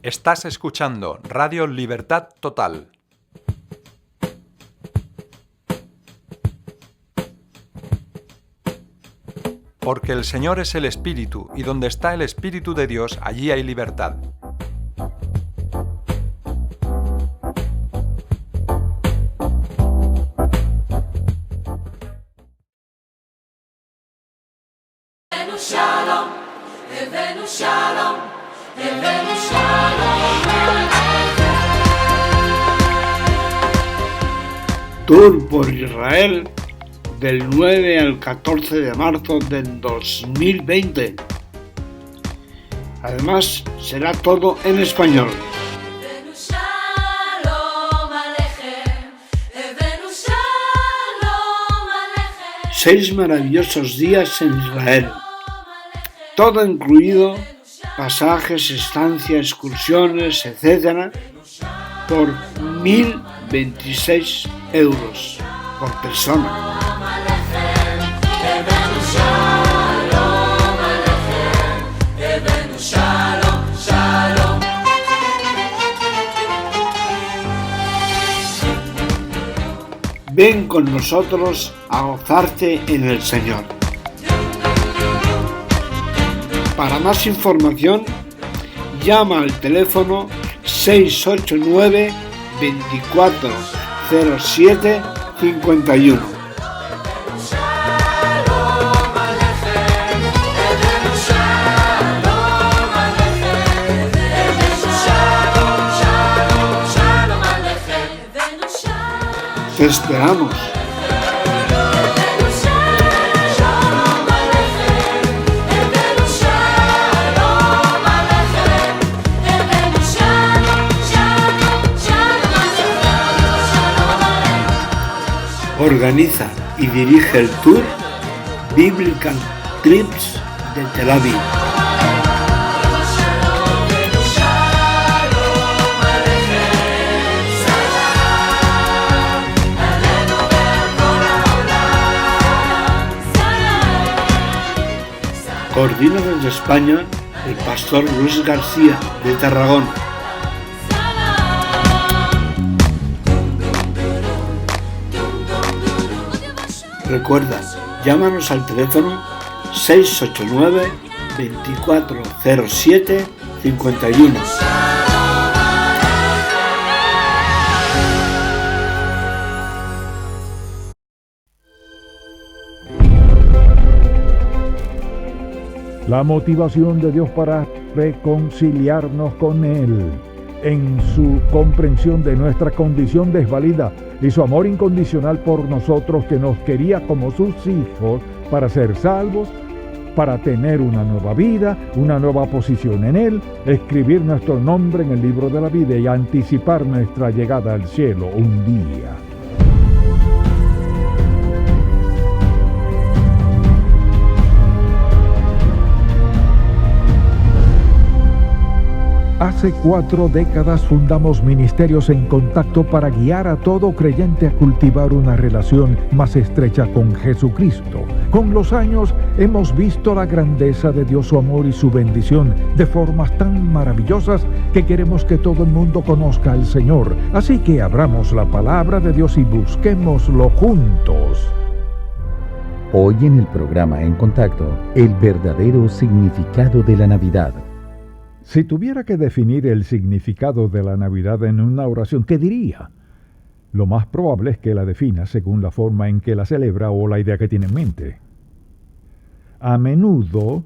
Estás escuchando Radio Libertad Total. Porque el Señor es el Espíritu, y donde está el Espíritu de Dios, allí hay libertad. Tour por Israel del 9 al 14 de marzo del 2020. Además, será todo en español. 6 maravillosos días en Israel. Todo incluido, pasajes, estancia, excursiones, etc. por 1.026 euros por persona. Ven con nosotros a gozarte en el Señor. Para más información, llama al teléfono 689 24 07 51. Te esperamos. Organiza y dirige el tour Biblical Trips de Tel Aviv. Coordina desde España el pastor Luis García de Tarragona. Recuerda, llámanos al teléfono 689 24 07 51. La motivación de Dios para reconciliarnos con Él en su comprensión de nuestra condición desvalida y su amor incondicional por nosotros, que nos quería como sus hijos para ser salvos, para tener una nueva vida, una nueva posición en Él, escribir nuestro nombre en el libro de la vida y anticipar nuestra llegada al cielo un día. Hace 4 décadas fundamos Ministerios en Contacto para guiar a todo creyente a cultivar una relación más estrecha con Jesucristo. Con los años hemos visto la grandeza de Dios, su amor y su bendición de formas tan maravillosas que queremos que todo el mundo conozca al Señor. Así que abramos la palabra de Dios y busquémoslo juntos. Hoy en el programa En Contacto, el verdadero significado de la Navidad. Si tuviera que definir el significado de la Navidad en una oración, ¿qué diría? Lo más probable es que la defina según la forma en que la celebra o la idea que tiene en mente. A menudo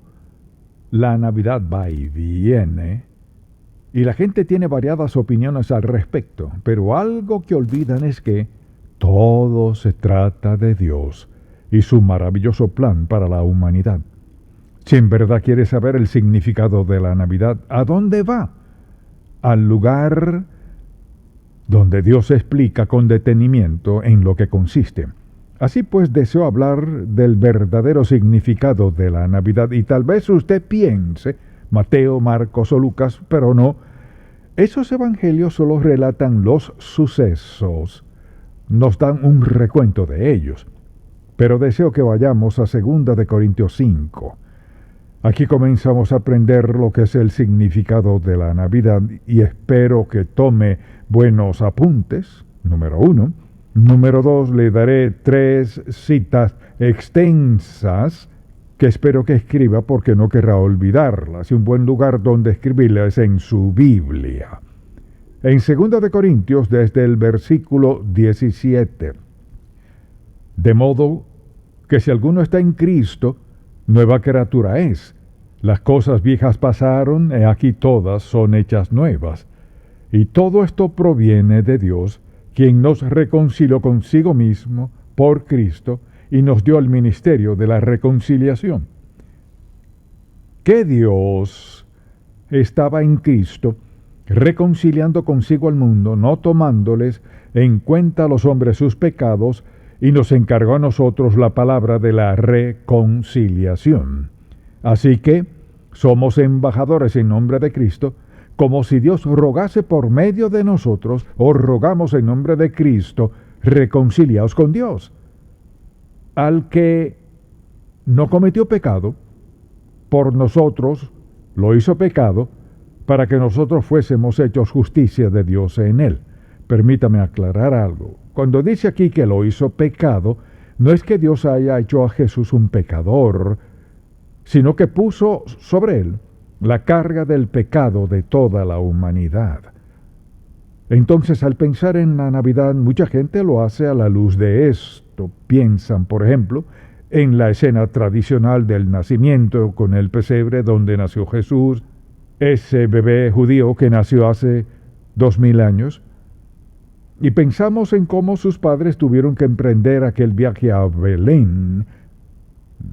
la Navidad va y viene, y la gente tiene variadas opiniones al respecto, pero algo que olvidan es que todo se trata de Dios y su maravilloso plan para la humanidad. Si en verdad quieres saber el significado de la Navidad, ¿a dónde va? Al lugar donde Dios explica con detenimiento en lo que consiste. Así pues, deseo hablar del verdadero significado de la Navidad, y tal vez usted piense, Mateo, Marcos o Lucas, pero no. Esos evangelios solo relatan los sucesos, nos dan un recuento de ellos. Pero deseo que vayamos a 2 de Corintios 5. Aquí comenzamos a aprender lo que es el significado de la Navidad y espero que tome buenos apuntes, número 1. Número 2, le daré 3 citas extensas que espero que escriba porque no querrá olvidarlas. Y un buen lugar donde escribirlas es en su Biblia. En 2 de Corintios, desde el versículo 17. De modo que si alguno está en Cristo, nueva criatura es. Las cosas viejas pasaron, y aquí todas son hechas nuevas. Y todo esto proviene de Dios, quien nos reconcilió consigo mismo por Cristo y nos dio el ministerio de la reconciliación. Que Dios estaba en Cristo, reconciliando consigo al mundo, no tomándoles en cuenta a los hombres sus pecados, y nos encargó a nosotros la palabra de la reconciliación. Así que somos embajadores en nombre de Cristo, como si Dios rogase por medio de nosotros, os rogamos en nombre de Cristo, reconciliaos con Dios. Al que no cometió pecado, por nosotros lo hizo pecado, para que nosotros fuésemos hechos justicia de Dios en él. Permítame aclarar algo. Cuando dice aquí que lo hizo pecado, no es que Dios haya hecho a Jesús un pecador, sino que puso sobre él la carga del pecado de toda la humanidad. Entonces, al pensar en la Navidad, mucha gente lo hace a la luz de esto. Piensan, por ejemplo, en la escena tradicional del nacimiento con el pesebre donde nació Jesús, ese bebé judío que nació hace 2000 años, y pensamos en cómo sus padres tuvieron que emprender aquel viaje a Belén.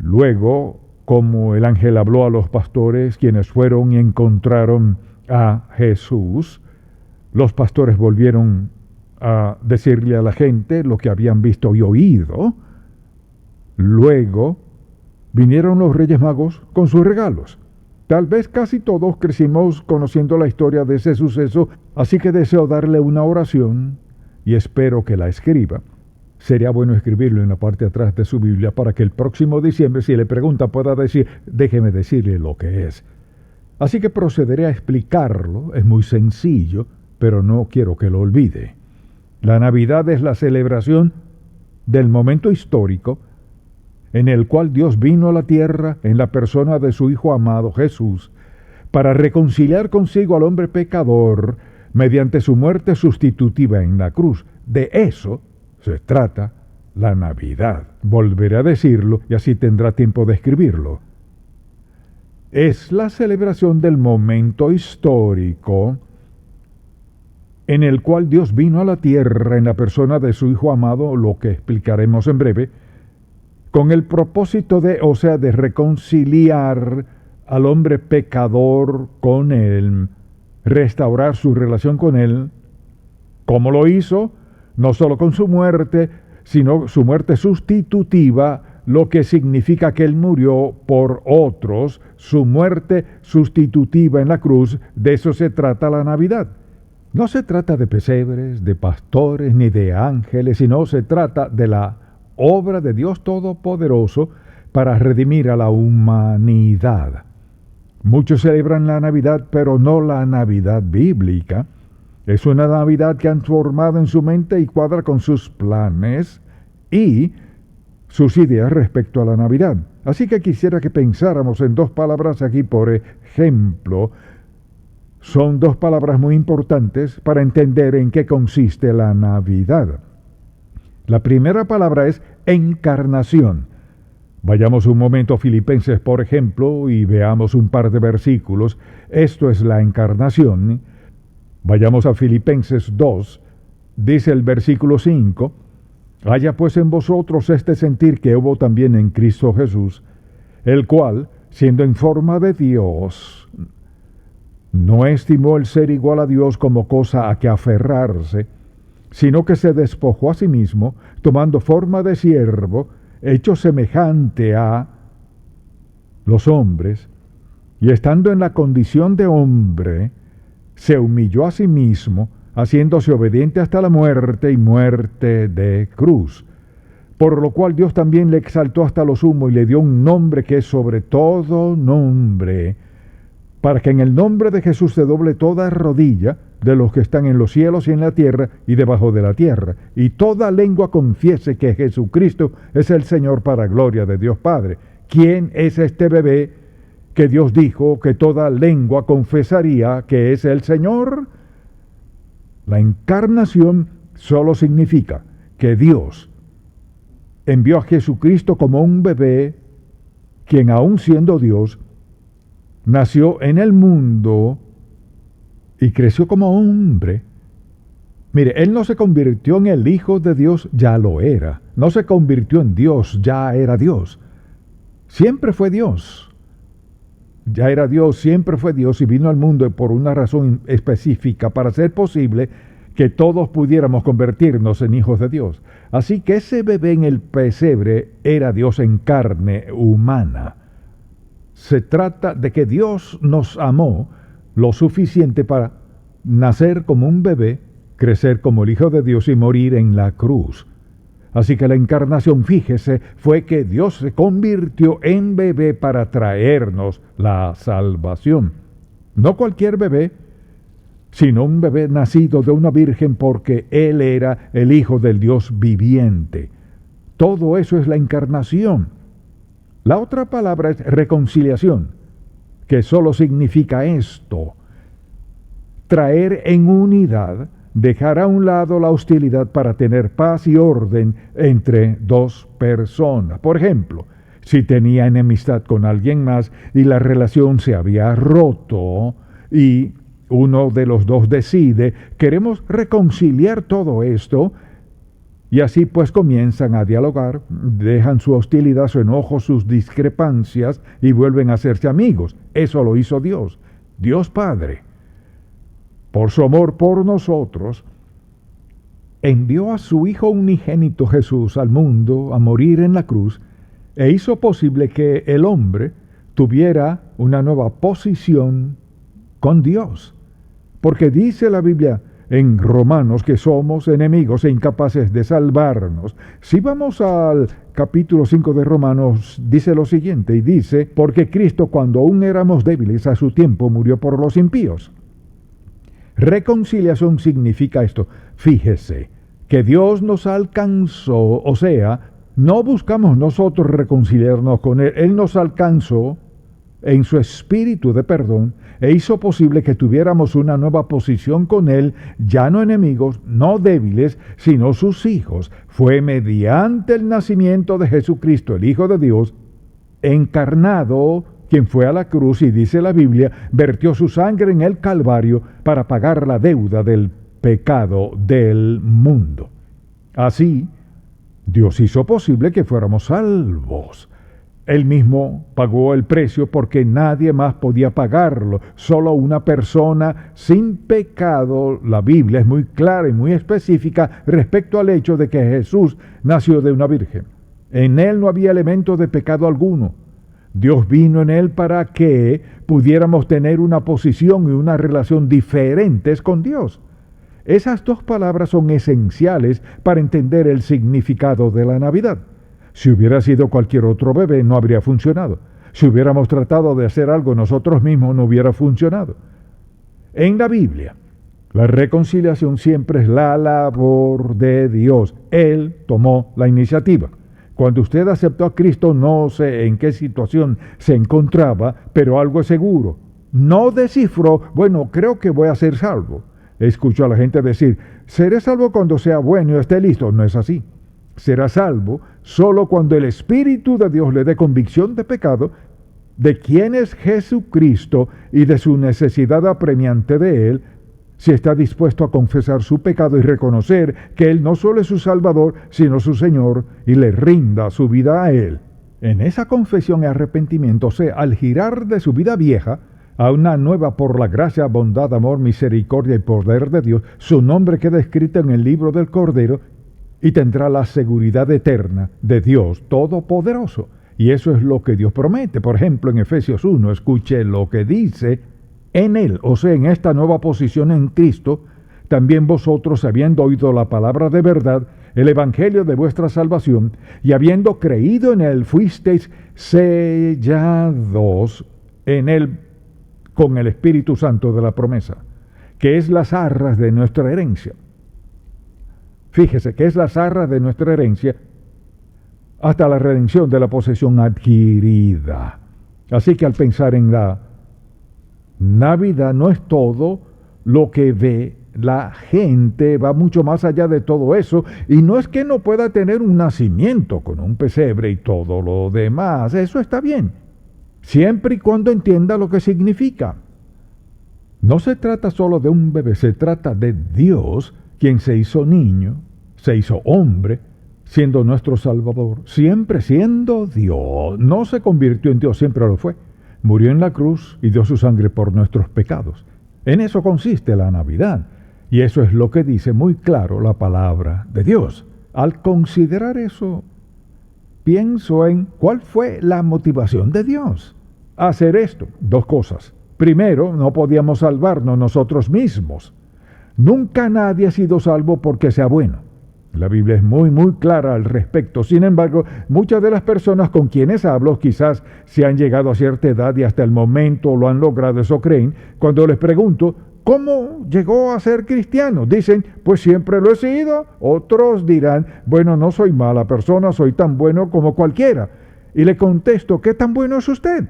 Luego, como el ángel habló a los pastores, quienes fueron y encontraron a Jesús, los pastores volvieron a decirle a la gente lo que habían visto y oído. Luego vinieron los Reyes Magos con sus regalos. Tal vez casi todos crecimos conociendo la historia de ese suceso, así que deseo darle una oración y espero que la escriba. Sería bueno escribirlo en la parte de atrás de su Biblia para que el próximo diciembre, si le pregunta, pueda decir, déjeme decirle lo que es. Así que procederé a explicarlo, es muy sencillo, pero no quiero que lo olvide. La Navidad es la celebración del momento histórico en el cual Dios vino a la tierra en la persona de su Hijo amado Jesús, para reconciliar consigo al hombre pecador mediante su muerte sustitutiva en la cruz. De eso se trata la Navidad. Volveré a decirlo y así tendrá tiempo de escribirlo. Es la celebración del momento histórico en el cual Dios vino a la tierra en la persona de su Hijo amado, lo que explicaremos en breve, con el propósito de reconciliar al hombre pecador con Él, restaurar su relación con Él. ¿Cómo lo hizo? No solo con su muerte, sino su muerte sustitutiva, lo que significa que Él murió por otros, su muerte sustitutiva en la cruz. De eso se trata la Navidad. No se trata de pesebres, de pastores, ni de ángeles, sino se trata de la obra de Dios Todopoderoso para redimir a la humanidad. Muchos celebran la Navidad, pero no la Navidad bíblica. Es una Navidad que han formado en su mente y cuadra con sus planes y sus ideas respecto a la Navidad. Así que quisiera que pensáramos en dos palabras aquí, por ejemplo. Son dos palabras muy importantes para entender en qué consiste la Navidad. La primera palabra es encarnación. Vayamos un momento a Filipenses, por ejemplo, y veamos un par de versículos. Esto es la encarnación. Vayamos a Filipenses 2, dice el versículo 5, haya pues en vosotros este sentir que hubo también en Cristo Jesús, el cual, siendo en forma de Dios, no estimó el ser igual a Dios como cosa a que aferrarse, sino que se despojó a sí mismo, tomando forma de siervo, hecho semejante a los hombres, y estando en la condición de hombre, se humilló a sí mismo, haciéndose obediente hasta la muerte y muerte de cruz. por lo cual Dios también le exaltó hasta lo sumo y le dio un nombre que es sobre todo nombre, para que en el nombre de Jesús se doble toda rodilla de los que están en los cielos y en la tierra y debajo de la tierra, y toda lengua confiese que Jesucristo es el Señor, para gloria de Dios Padre. ¿Quién es este bebé que Dios dijo que toda lengua confesaría que es el Señor? La encarnación solo significa que Dios envió a Jesucristo como un bebé, quien aun siendo Dios, nació en el mundo y creció como hombre. Mire, Él no se convirtió en el Hijo de Dios, ya lo era. No se convirtió en Dios, ya era Dios. Siempre fue Dios. Ya era Dios, siempre fue Dios y vino al mundo por una razón específica, para hacer posible que todos pudiéramos convertirnos en hijos de Dios. Así que ese bebé en el pesebre era Dios en carne humana. Se trata de que Dios nos amó lo suficiente para nacer como un bebé, crecer como el Hijo de Dios y morir en la cruz. Así que la encarnación, fíjese, fue que Dios se convirtió en bebé para traernos la salvación. No cualquier bebé, sino un bebé nacido de una virgen, porque Él era el Hijo del Dios viviente. Todo eso es la encarnación. La otra palabra es reconciliación, que solo significa esto: traer en unidad, dejar a un lado la hostilidad para tener paz y orden entre dos personas. Por ejemplo, si tenía enemistad con alguien más y la relación se había roto y uno de los dos decide, queremos reconciliar todo esto, y así pues comienzan a dialogar, dejan su hostilidad, su enojo, sus discrepancias y vuelven a hacerse amigos. Eso lo hizo Dios, Dios Padre. Por su amor por nosotros, envió a su Hijo unigénito Jesús al mundo a morir en la cruz, e hizo posible que el hombre tuviera una nueva posición con Dios. Porque dice la Biblia en Romanos que somos enemigos e incapaces de salvarnos. Si vamos al capítulo 5 de Romanos, dice lo siguiente, y dice: porque Cristo, cuando aún éramos débiles, a su tiempo murió por los impíos. Reconciliación significa esto. Fíjese que Dios nos alcanzó, o sea, no buscamos nosotros reconciliarnos con Él. Él nos alcanzó en su espíritu de perdón e hizo posible que tuviéramos una nueva posición con Él, ya no enemigos, no débiles, sino sus hijos. Fue mediante el nacimiento de Jesucristo, el Hijo de Dios, encarnado, quien fue a la cruz, y dice la Biblia, vertió su sangre en el Calvario para pagar la deuda del pecado del mundo. Así, Dios hizo posible que fuéramos salvos. Él mismo pagó el precio porque nadie más podía pagarlo. Solo una persona sin pecado. La Biblia es muy clara y muy específica respecto al hecho de que Jesús nació de una virgen. En Él no había elemento de pecado alguno. Dios vino en Él para que pudiéramos tener una posición y una relación diferentes con Dios. Esas dos palabras son esenciales para entender el significado de la Navidad. Si hubiera sido cualquier otro bebé, no habría funcionado. Si hubiéramos tratado de hacer algo nosotros mismos, no hubiera funcionado. En la Biblia, la reconciliación siempre es la labor de Dios. Él tomó la iniciativa. Cuando usted aceptó a Cristo, no sé en qué situación se encontraba, pero algo es seguro. No descifró, bueno, creo que voy a ser salvo. Escucho a la gente decir, seré salvo cuando sea bueno y esté listo. No es así. Será salvo solo cuando el Espíritu de Dios le dé convicción de pecado, de quién es Jesucristo y de su necesidad apremiante de Él, si está dispuesto a confesar su pecado y reconocer que Él no solo es su Salvador, sino su Señor, y le rinda su vida a Él. En esa confesión y arrepentimiento, o sea, al girar de su vida vieja a una nueva por la gracia, bondad, amor, misericordia y poder de Dios, su nombre queda escrito en el libro del Cordero y tendrá la seguridad eterna de Dios Todopoderoso. Y eso es lo que Dios promete. Por ejemplo, en Efesios 1, escuche lo que dice: en Él, o sea, en esta nueva posición en Cristo, también vosotros, habiendo oído la palabra de verdad, el evangelio de vuestra salvación, y habiendo creído en él, fuisteis sellados en él con el Espíritu Santo de la promesa, que es las arras de nuestra herencia. Fíjese que es las arras de nuestra herencia hasta la redención de la posesión adquirida. Así que al pensar en la Navidad no es todo lo que ve la gente, va mucho más allá de todo eso, y no es que no pueda tener un nacimiento con un pesebre y todo lo demás, eso está bien, siempre y cuando entienda lo que significa. No se trata solo de un bebé, se trata de Dios, quien se hizo niño, se hizo hombre, siendo nuestro Salvador, siempre siendo Dios. No se convirtió en Dios, siempre lo fue. Murió en la cruz y dio su sangre por nuestros pecados. En eso consiste la Navidad, y eso es lo que dice muy claro la palabra de Dios. Al considerar eso, pienso en cuál fue la motivación de Dios. Hacer esto, dos cosas. Primero, no podíamos salvarnos nosotros mismos. Nunca nadie ha sido salvo porque sea bueno. La Biblia es muy clara al respecto. Sin embargo, muchas de las personas con quienes hablo quizás se han llegado a cierta edad y hasta el momento lo han logrado, eso creen. Cuando les pregunto, ¿cómo llegó a ser cristiano? Dicen, pues siempre lo he sido. Otros dirán, bueno, no soy mala persona, soy tan bueno como cualquiera. Y le contesto, ¿qué tan bueno es usted?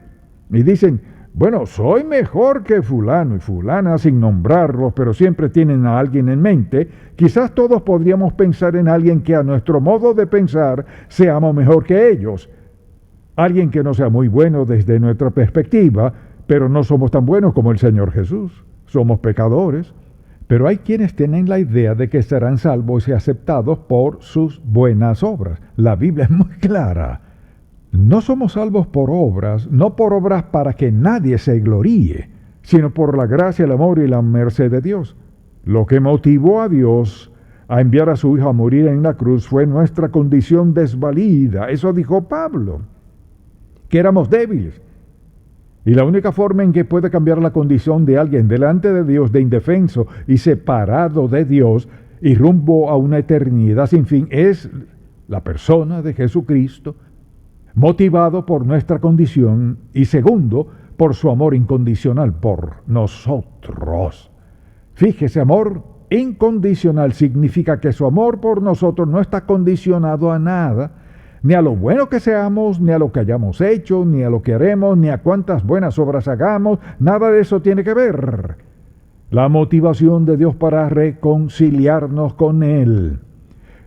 Y dicen, bueno, soy mejor que fulano y fulana, sin nombrarlos, pero siempre tienen a alguien en mente. Quizás todos podríamos pensar en alguien que a nuestro modo de pensar seamos mejor que ellos. Alguien que no sea muy bueno desde nuestra perspectiva, pero no somos tan buenos como el Señor Jesús. Somos pecadores. Pero hay quienes tienen la idea de que serán salvos y aceptados por sus buenas obras. La Biblia es muy clara. No somos salvos por obras, no por obras para que nadie se gloríe, sino por la gracia, el amor y la merced de Dios. Lo que motivó a Dios a enviar a su Hijo a morir en la cruz fue nuestra condición desvalida. Eso dijo Pablo, que éramos débiles. Y la única forma en que puede cambiar la condición de alguien delante de Dios, de indefenso y separado de Dios, y rumbo a una eternidad sin fin, es la persona de Jesucristo, motivado por nuestra condición y segundo, por su amor incondicional por nosotros. Fíjese, amor incondicional significa que su amor por nosotros no está condicionado a nada, ni a lo bueno que seamos, ni a lo que hayamos hecho, ni a lo que haremos, ni a cuántas buenas obras hagamos, nada de eso tiene que ver. La motivación de Dios para reconciliarnos con Él,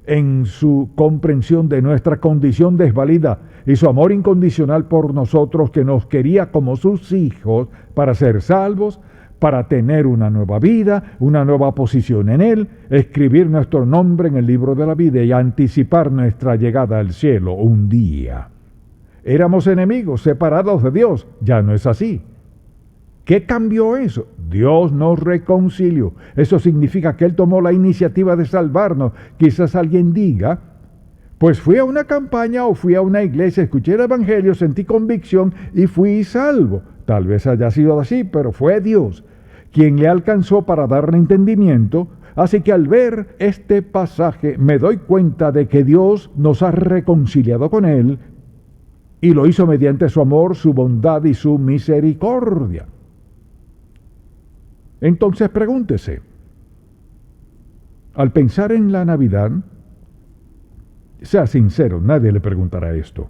en su comprensión de nuestra condición desvalida y su amor incondicional por nosotros, que nos quería como sus hijos para ser salvos, para tener una nueva vida, una nueva posición en Él, escribir nuestro nombre en el libro de la vida y anticipar nuestra llegada al cielo un día. Éramos enemigos, separados de Dios, ya no es así. ¿Qué cambió eso? Dios nos reconcilió. Eso significa que Él tomó la iniciativa de salvarnos. Quizás alguien diga, pues fui a una campaña o fui a una iglesia, escuché el evangelio, sentí convicción y fui salvo. Tal vez haya sido así, pero fue Dios quien le alcanzó para darle entendimiento. Así que al ver este pasaje me doy cuenta de que Dios nos ha reconciliado con Él y lo hizo mediante su amor, su bondad y su misericordia. Entonces pregúntese, al pensar en la Navidad, sea sincero, nadie le preguntará esto.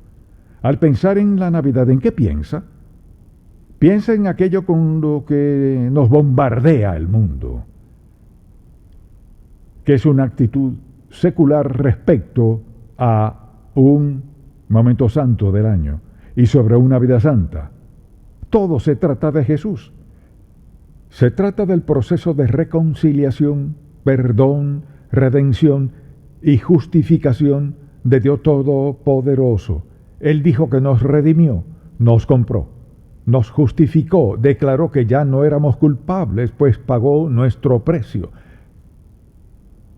Al pensar en la Navidad, ¿en qué piensa? Piensa en aquello con lo que nos bombardea el mundo, que es una actitud secular respecto a un momento santo del año y sobre una vida santa. Todo se trata de Jesús. Se trata del proceso de reconciliación, perdón, redención y justificación de Dios Todopoderoso. Él dijo que nos redimió, nos compró, nos justificó, declaró que ya no éramos culpables, pues pagó nuestro precio.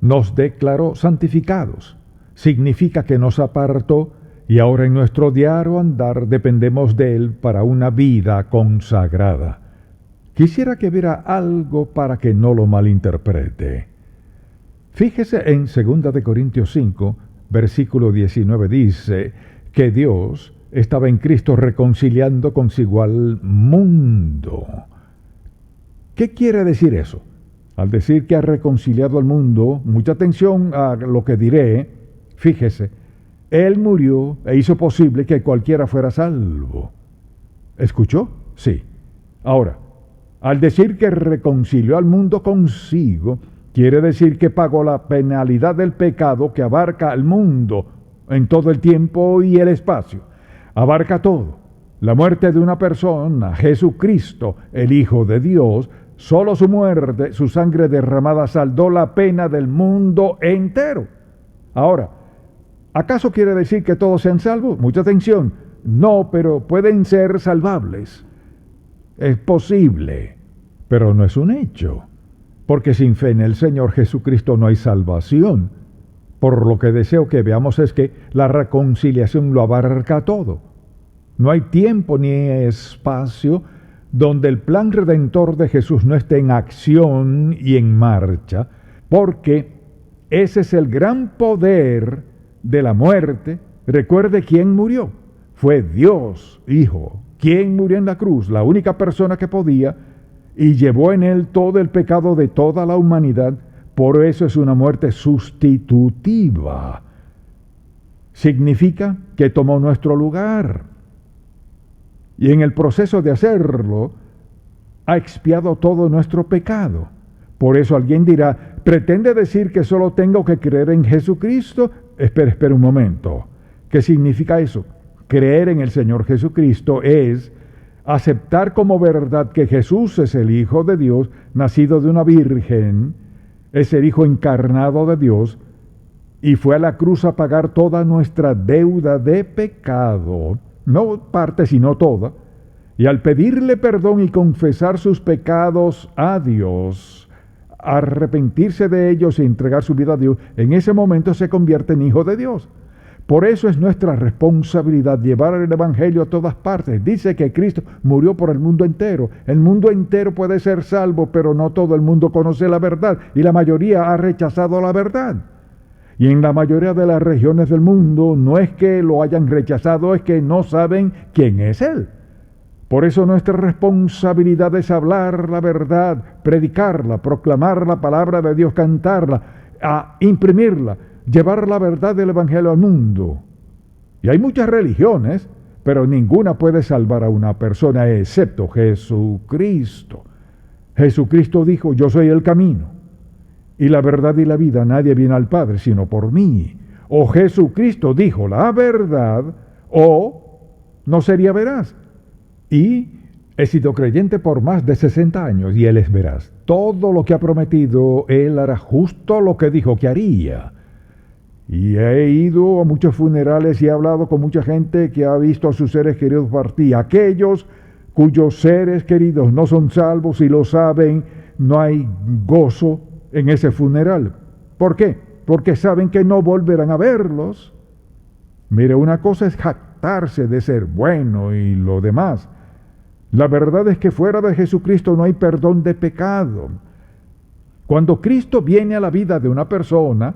Nos declaró santificados, significa que nos apartó y ahora en nuestro diario andar dependemos de Él para una vida consagrada. Quisiera que viera algo para que no lo malinterprete. Fíjese en 2 de Corintios 5, versículo 19, dice que Dios estaba en Cristo reconciliando consigo al mundo. ¿Qué quiere decir eso? Al decir que ha reconciliado al mundo, mucha atención a lo que diré, fíjese, Él murió e hizo posible que cualquiera fuera salvo. ¿Escuchó? Sí. Ahora, al decir que reconcilió al mundo consigo, quiere decir que pagó la penalidad del pecado que abarca al mundo en todo el tiempo y el espacio. Abarca todo. La muerte de una persona, Jesucristo, el Hijo de Dios, solo su muerte, su sangre derramada saldó la pena del mundo entero. Ahora, ¿acaso quiere decir que todos sean salvos? Mucha atención. No, pero pueden ser salvables. Es posible, pero no es un hecho. Porque sin fe en el Señor Jesucristo no hay salvación. Por lo que deseo que veamos es que la reconciliación lo abarca todo. No hay tiempo ni espacio donde el plan redentor de Jesús no esté en acción y en marcha, porque ese es el gran poder de la muerte. Recuerde quién murió. Fue Dios, Hijo, quien murió en la cruz, la única persona que podía, y llevó en él todo el pecado de toda la humanidad. Por eso es una muerte sustitutiva. Significa que tomó nuestro lugar. Y en el proceso de hacerlo, ha expiado todo nuestro pecado. Por eso alguien dirá, ¿pretende decir que solo tengo que creer en Jesucristo? Espera un momento. ¿Qué significa eso? Creer en el Señor Jesucristo es aceptar como verdad que Jesús es el Hijo de Dios, nacido de una virgen, es el Hijo encarnado de Dios, y fue a la cruz a pagar toda nuestra deuda de pecado, no parte sino toda, y al pedirle perdón y confesar sus pecados a Dios, arrepentirse de ellos y entregar su vida a Dios, en ese momento se convierte en Hijo de Dios. Por eso es nuestra responsabilidad llevar el Evangelio a todas partes. Dice que Cristo murió por el mundo entero. El mundo entero puede ser salvo, pero no todo el mundo conoce la verdad, y la mayoría ha rechazado la verdad. Y en la mayoría de las regiones del mundo no es que lo hayan rechazado, es que no saben quién es Él. Por eso nuestra responsabilidad es hablar la verdad, predicarla, proclamar la palabra de Dios, cantarla, imprimirla, llevar la verdad del Evangelio al mundo. Y hay muchas religiones, pero ninguna puede salvar a una persona excepto Jesucristo. Jesucristo dijo, yo soy el camino, y la verdad y la vida. Nadie viene al Padre sino por mí. O Jesucristo dijo la verdad, o no sería veraz. Y he sido creyente por más de 60 años, y Él es veraz. Todo lo que ha prometido, Él hará justo lo que dijo que haría. Y he ido a muchos funerales y he hablado con mucha gente que ha visto a sus seres queridos partir. Aquellos cuyos seres queridos no son salvos y lo saben, no hay gozo en ese funeral. ¿Por qué? Porque saben que no volverán a verlos. Mire, una cosa es jactarse de ser bueno y lo demás. La verdad es que fuera de Jesucristo no hay perdón de pecado. Cuando Cristo viene a la vida de una persona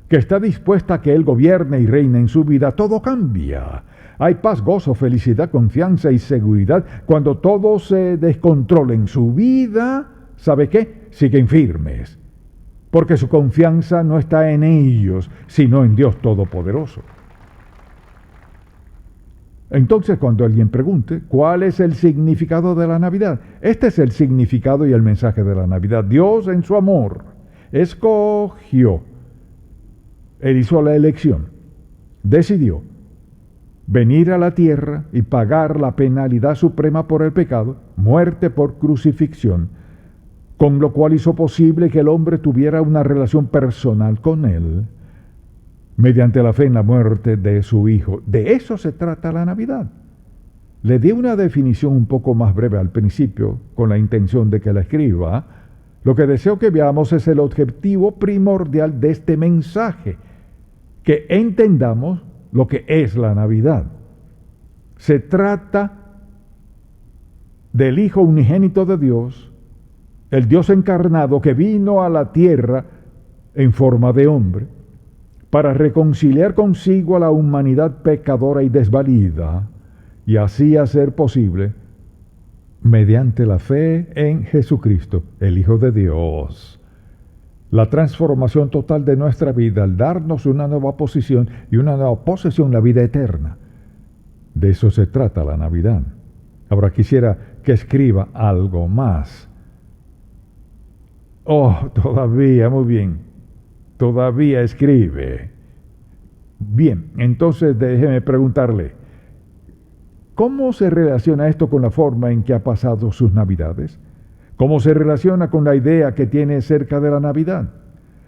que está dispuesta a que Él gobierne y reine en su vida, todo cambia. Hay paz, gozo, felicidad, confianza y seguridad. Cuando todo se descontrola en su vida, ¿sabe qué? Siguen firmes, porque su confianza no está en ellos, sino en Dios Todopoderoso. Entonces, cuando alguien pregunte, ¿cuál es el significado de la Navidad? Este es el significado y el mensaje de la Navidad. Dios, en su amor, escogió. Él hizo la elección, decidió venir a la tierra y pagar la penalidad suprema por el pecado, muerte por crucifixión, con lo cual hizo posible que el hombre tuviera una relación personal con Él, mediante la fe en la muerte de su Hijo. De eso se trata la Navidad. Le di una definición un poco más breve al principio, con la intención de que la escriba. Lo que deseo que veamos es el objetivo primordial de este mensaje, que entendamos lo que es la Navidad. Se trata del Hijo unigénito de Dios, el Dios encarnado que vino a la tierra en forma de hombre, para reconciliar consigo a la humanidad pecadora y desvalida, y así hacer posible, mediante la fe en Jesucristo, el Hijo de Dios, la transformación total de nuestra vida al darnos una nueva posición y una nueva posesión, la vida eterna. De eso se trata la Navidad. Ahora quisiera que escriba algo más. Todavía, muy bien. Todavía escribe. Bien, entonces déjeme preguntarle, ¿cómo se relaciona esto con la forma en que ha pasado sus Navidades? ¿Cómo se relaciona con la idea que tiene acerca de la Navidad?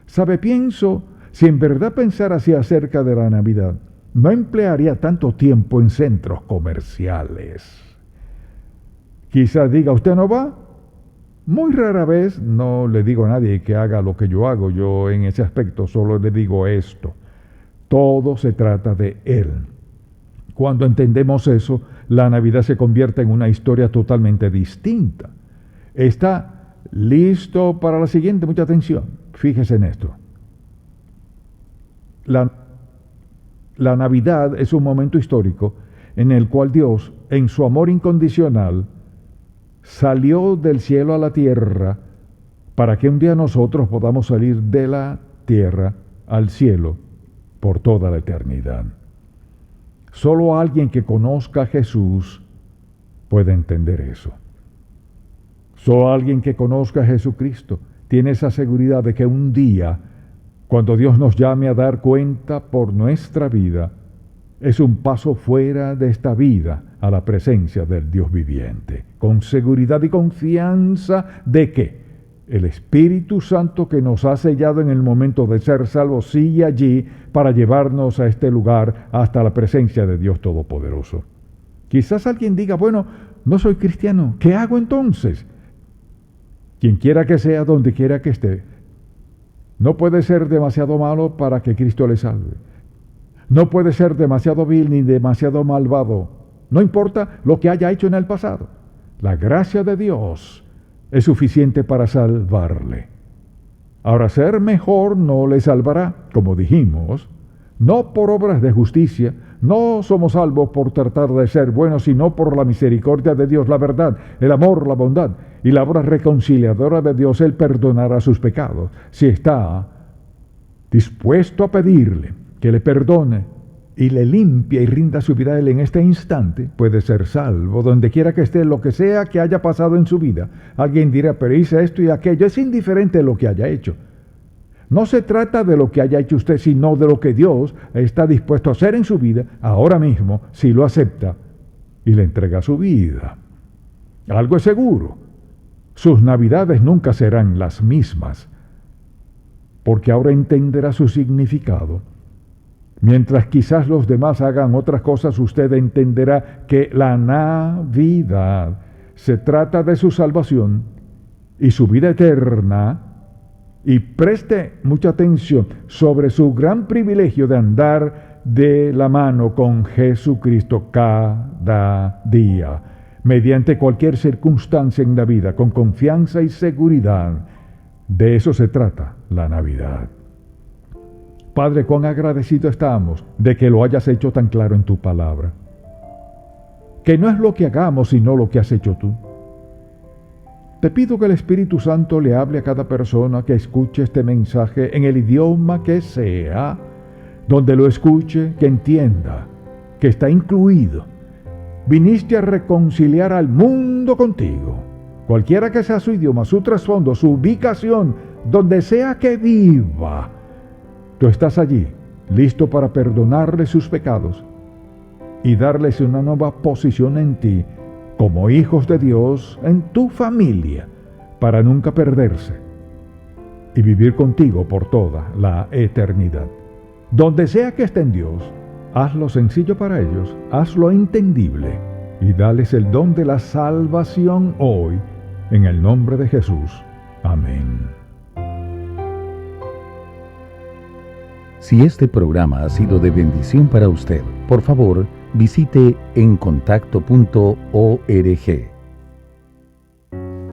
¿Sabe? Pienso, si en verdad pensara así acerca de la Navidad, no emplearía tanto tiempo en centros comerciales. Quizás diga, ¿usted no va? Muy rara vez no le digo a nadie que haga lo que yo hago. Yo en ese aspecto solo le digo esto. Todo se trata de Él. Cuando entendemos eso, la Navidad se convierte en una historia totalmente distinta. Está listo para la siguiente, mucha atención. Fíjese en esto. La Navidad es un momento histórico en el cual Dios, en su amor incondicional, salió del cielo a la tierra para que un día nosotros podamos salir de la tierra al cielo por toda la eternidad. Solo alguien que conozca a Jesús puede entender eso. Solo alguien que conozca a Jesucristo tiene esa seguridad de que un día, cuando Dios nos llame a dar cuenta por nuestra vida, es un paso fuera de esta vida a la presencia del Dios viviente, con seguridad y confianza de que el Espíritu Santo que nos ha sellado en el momento de ser salvos sigue allí para llevarnos a este lugar hasta la presencia de Dios Todopoderoso. Quizás alguien diga, bueno, no soy cristiano, ¿qué hago entonces? Quien quiera que sea, donde quiera que esté, no puede ser demasiado malo para que Cristo le salve. No puede ser demasiado vil ni demasiado malvado. No importa lo que haya hecho en el pasado. La gracia de Dios es suficiente para salvarle. Ahora, ser mejor no le salvará, como dijimos, no por obras de justicia. No somos salvos por tratar de ser buenos, sino por la misericordia de Dios, la verdad, el amor, la bondad y la obra reconciliadora de Dios. Él perdonará sus pecados si está dispuesto a pedirle que le perdone y le limpie y rinda su vida a Él en este instante. Puede ser salvo donde quiera que esté, lo que sea que haya pasado en su vida. Alguien dirá, pero hice esto y aquello. Es indiferente lo que haya hecho. No se trata de lo que haya hecho usted, sino de lo que Dios está dispuesto a hacer en su vida ahora mismo, si lo acepta y le entrega su vida. Algo es seguro, sus Navidades nunca serán las mismas, porque ahora entenderá su significado. Mientras quizás los demás hagan otras cosas, usted entenderá que la Navidad se trata de su salvación y su vida eterna. Y preste mucha atención sobre su gran privilegio de andar de la mano con Jesucristo cada día, mediante cualquier circunstancia en la vida, con confianza y seguridad. De eso se trata la Navidad. Padre, cuán agradecido estamos de que lo hayas hecho tan claro en tu palabra. Que no es lo que hagamos, sino lo que has hecho tú. Te pido que el Espíritu Santo le hable a cada persona que escuche este mensaje en el idioma que sea, donde lo escuche, que entienda, que está incluido. Viniste a reconciliar al mundo contigo, cualquiera que sea su idioma, su trasfondo, su ubicación, donde sea que viva. Tú estás allí, listo para perdonarle sus pecados y darles una nueva posición en ti, como hijos de Dios en tu familia, para nunca perderse y vivir contigo por toda la eternidad. Donde sea que estén Dios, hazlo sencillo para ellos, hazlo entendible y dales el don de la salvación hoy, en el nombre de Jesús. Amén. Si este programa ha sido de bendición para usted, por favor, visite encontacto.org